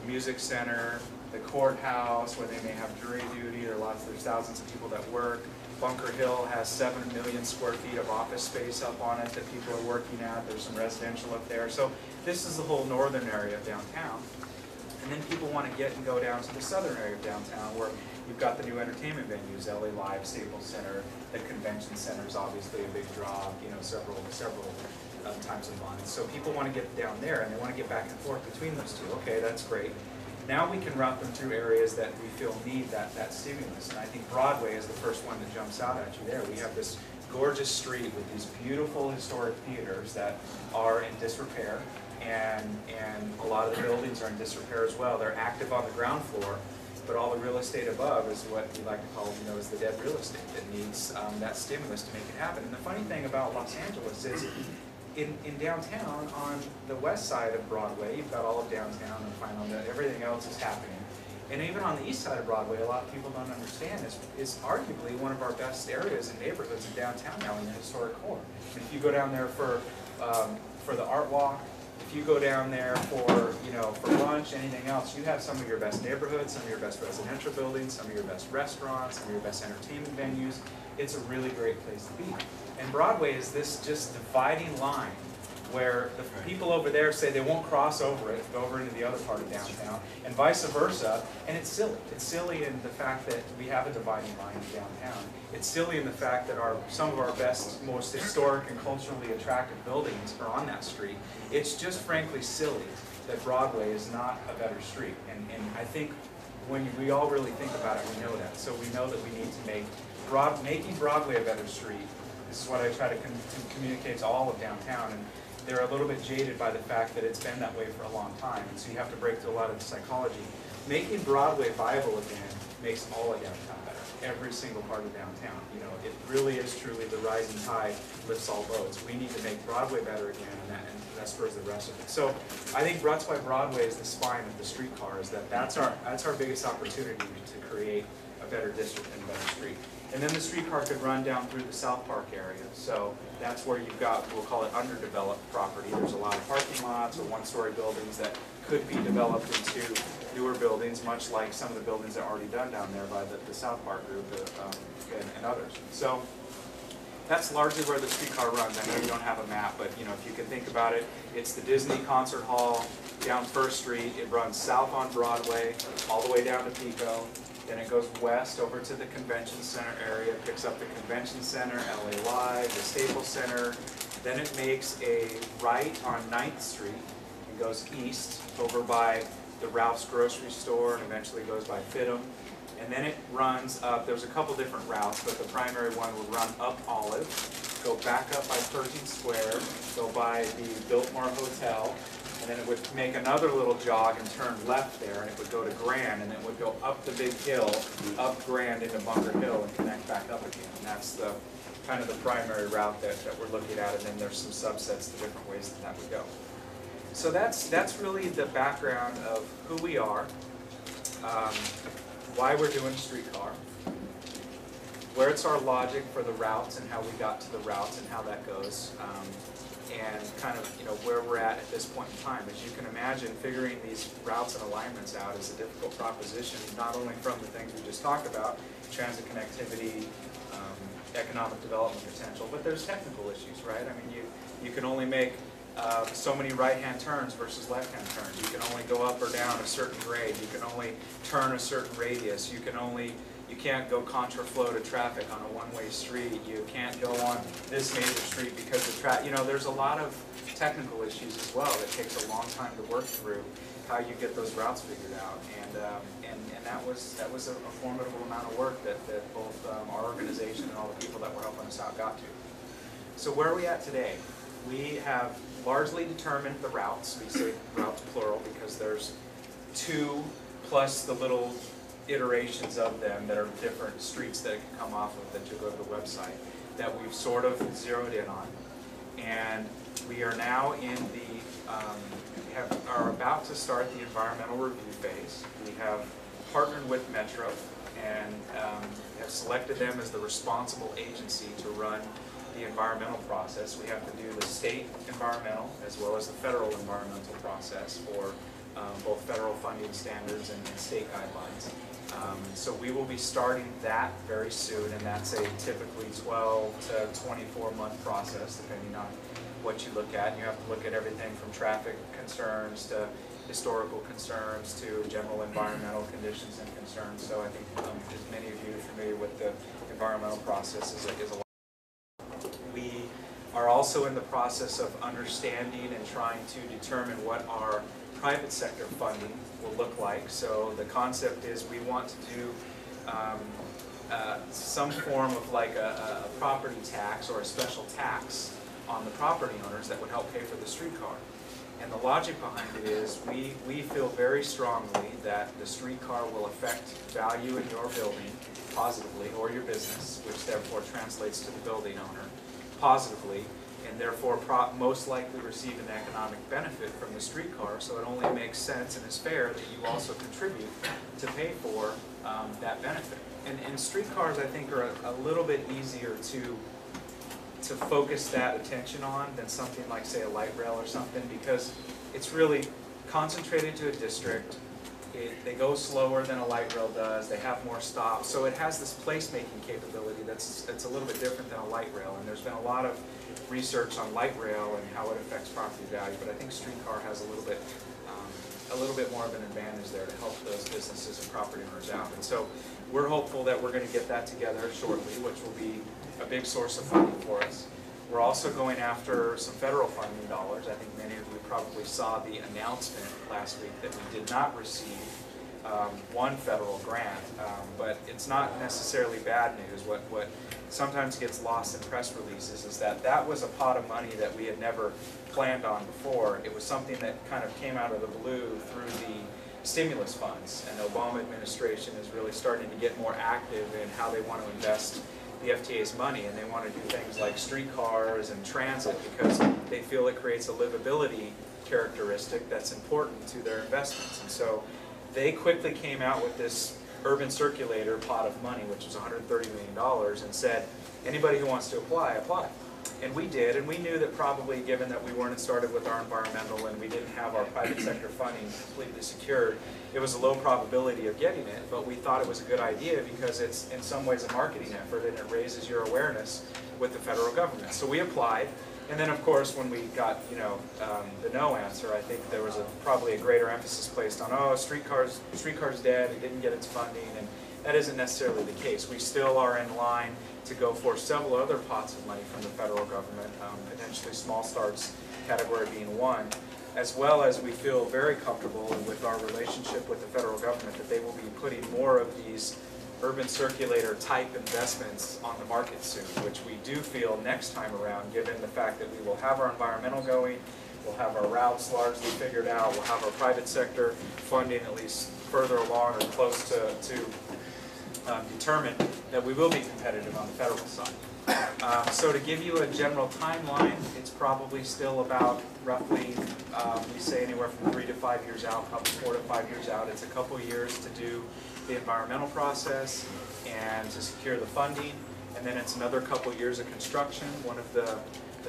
music center, the courthouse, where they may have jury duty. There's thousands of people that work. Bunker Hill has 7 million square feet of office space up on it that people are working at. There's some residential up there. So this is the whole northern area of downtown. And then people want to get and go down to the southern area of downtown where you've got the new entertainment venues, LA Live, Staples Center, the convention center is obviously a big draw, you know, several times a month. So people want to get down there and they want to get back and forth between those two. Okay, that's great. Now we can route them through areas that we feel need that stimulus. And I think Broadway is the first one that jumps out at you there. We have this gorgeous street with these beautiful historic theaters that are in disrepair. And a lot of the buildings are in disrepair as well. They're active on the ground floor, but all the real estate above is what we like to call, you know, is the dead real estate that needs that stimulus to make it happen. And the funny thing about Los Angeles is in downtown, on the west side of Broadway, you've got all of downtown and find that everything else is happening. And even on the east side of Broadway, a lot of people don't understand, is arguably one of our best areas and neighborhoods in downtown now in the historic core. And if you go down there for the art walk, if you go down there for, you know, for lunch, anything else, you have some of your best neighborhoods, some of your best residential buildings, some of your best restaurants, some of your best entertainment venues. It's a really great place to be. And Broadway is this just dividing line where the people over there say they won't cross over it, go over into the other part of downtown, and vice versa, and it's silly. It's silly in the fact that we have a dividing line in downtown. It's silly in the fact that some of our best, most historic and culturally attractive buildings are on that street. It's just frankly silly that Broadway is not a better street. And I think when we all really think about it, we know that. So we know that we need to make making Broadway a better street. This is what I try to communicate to all of downtown. And they're a little bit jaded by the fact that it's been that way for a long time. And so you have to break through a lot of the psychology. Making Broadway viable again makes all of downtown better. Every single part of downtown. You know, it really is truly the rising tide lifts all boats. We need to make Broadway better again, and that spurs the rest of it. So I think that's why Broadway is the spine of the streetcar, is that's our biggest opportunity to create a better district and a better street. And then the streetcar could run down through the South Park area. So that's where you've got, we'll call it underdeveloped property. There's a lot of parking lots or one-story buildings that could be developed into newer buildings, much like some of the buildings that are already done down there by the South Park group and others. So that's largely where the streetcar runs. I know you don't have a map, but you know, if you can think about it, it's the Disney Concert Hall down First Street. It runs south on Broadway, all the way down to Pico. Then it goes west over to the Convention Center area, picks up the Convention Center, LA Live, the Staples Center. Then it makes a right on 9th Street and goes east over by the Ralph's grocery store and eventually goes by Fit'em. And then it runs up, there's a couple different routes, but the primary one would run up Olive, go back up by Pershing Square, go by the Biltmore Hotel, and then it would make another little jog and turn left there, and it would go to Grand, and then it would go up the big hill, up Grand into Bunker Hill, and connect back up again. And that's the kind of the primary route that we're looking at, and then there's some subsets to different ways that would go. So that's really the background of who we are, why we're doing streetcar, where it's our logic for the routes and how we got to the routes and how that goes. And kind of, you know, where we're at this point in time. As you can imagine, figuring these routes and alignments out is a difficult proposition, not only from the things we just talked about, transit connectivity, economic development potential, but there's technical issues, right? I mean, you can only make so many right-hand turns versus left-hand turns. You can only go up or down a certain grade. You can only turn a certain radius. You can't go contraflow to traffic on a one-way street. You can't go on this major street because of traffic. You know, there's a lot of technical issues as well that takes a long time to work through, how you get those routes figured out. And that was a formidable amount of work that both our organization and all the people that were helping us out got to. So where are we at today? We have largely determined the routes. We say routes plural because there's 2 plus the little iterations of them that are different streets that it can come off of that you go to the website that we've sort of zeroed in on. And we are now in are about to start the environmental review phase. We have partnered with Metro and have selected them as the responsible agency to run the environmental process. We have to do the state environmental as well as the federal environmental process for both federal funding standards and state guidelines. So we will be starting that very soon, and that's a typically 12 to 24-month process, depending on what you look at. And you have to look at everything from traffic concerns to historical concerns to general environmental conditions and concerns. So I think as many of you are familiar with the environmental process is a lot. We are also in the process of understanding and trying to determine what our private sector funding will look like. So the concept is we want to do some form of like a property tax or a special tax on the property owners that would help pay for the streetcar. And the logic behind it is we feel very strongly that the streetcar will affect value in your building positively, or your business, which therefore translates to the building owner positively, and therefore most likely receive an economic benefit from the streetcar. So it only makes sense and is fair that you also contribute to pay for that benefit. And streetcars, I think, are a little bit easier to focus that attention on than something like, say, a light rail or something, because it's really concentrated to a district. They go slower than a light rail does. They have more stops. So it has this place-making capability that's a little bit different than a light rail. And there's been a lot of research on light rail and how it affects property value. But I think streetcar has a little bit more of an advantage there to help those businesses and property owners out. And so we're hopeful that we're going to get that together shortly, which will be a big source of funding for us. We're also going after some federal funding dollars. I think many of you probably saw the announcement last week that we did not receive one federal grant, but it's not necessarily bad news. What sometimes gets lost in press releases is that that was a pot of money that we had never planned on before. It was something that kind of came out of the blue through the stimulus funds, and the Obama administration is really starting to get more active in how they want to invest the FTA's money, and they want to do things like streetcars and transit because they feel it creates a livability characteristic that's important to their investments. And so they quickly came out with this urban circulator pot of money, which was $130 million, and said, anybody who wants to apply, apply. And we did, and we knew that probably, given that we weren't started with our environmental and we didn't have our private sector funding completely secured, it was a low probability of getting it, but we thought it was a good idea because it's in some ways a marketing effort and it raises your awareness with the federal government. So we applied, and then of course when we got the no answer, I think there was probably a greater emphasis placed on, oh, streetcar's dead, it didn't get its funding, and that isn't necessarily the case. We still are in line to go for several other pots of money from the federal government, potentially small starts category being one, as well as we feel very comfortable with our relationship with the federal government that they will be putting more of these urban circulator type investments on the market soon, which we do feel next time around, given the fact that we will have our environmental going, we'll have our routes largely figured out, we'll have our private sector funding at least further along or close to determine that we will be competitive on the federal side. So to give you a general timeline, it's probably still about roughly, we say anywhere from 3 to 5 years out, probably 4 to 5 years out. It's a couple of years to do the environmental process and to secure the funding, and then it's another couple of years of construction. One of the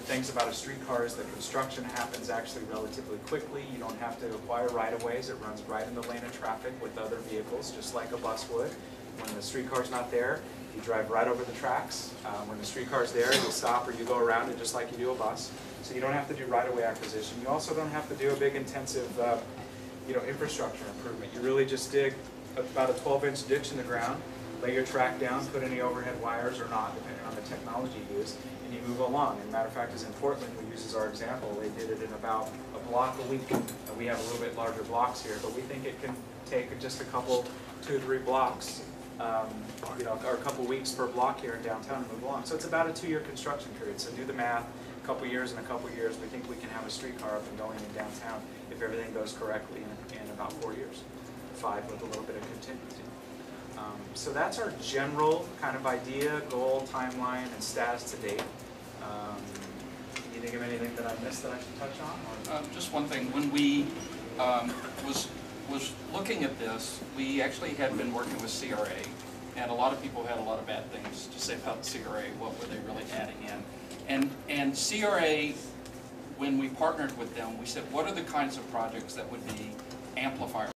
things about a streetcar is that construction happens actually relatively quickly. You don't have to acquire right-of-ways. It runs right in the lane of traffic with other vehicles, just like a bus would. When the streetcar's not there, you drive right over the tracks. When the streetcar's there, you stop or you go around it just like you do a bus. So you don't have to do right-of-way acquisition. You also don't have to do a big intensive infrastructure improvement. You really just dig about a 12-inch ditch in the ground, lay your track down, put any overhead wires or not, depending on the technology you use, and you move along. And matter of fact, as in Portland, we use as our example, they did it in about a block a week. And we have a little bit larger blocks here, but we think it can take just a couple, 2 or 3 blocks, or a couple weeks per block here in downtown to move along. So it's about a 2-year construction period. So do the math, a couple years and a couple years, we think we can have a streetcar up and going in downtown if everything goes correctly in about 4 years. 5 with a little bit of contingency. So that's our general kind of idea, goal, timeline, and status to date. Can you think of anything that I missed that I should touch on? Just one thing. When we was looking at this, we actually had been working with CRA, and a lot of people had a lot of bad things to say about CRA. What were they really adding in? And CRA, when we partnered with them, we said, what are the kinds of projects that would be amplifier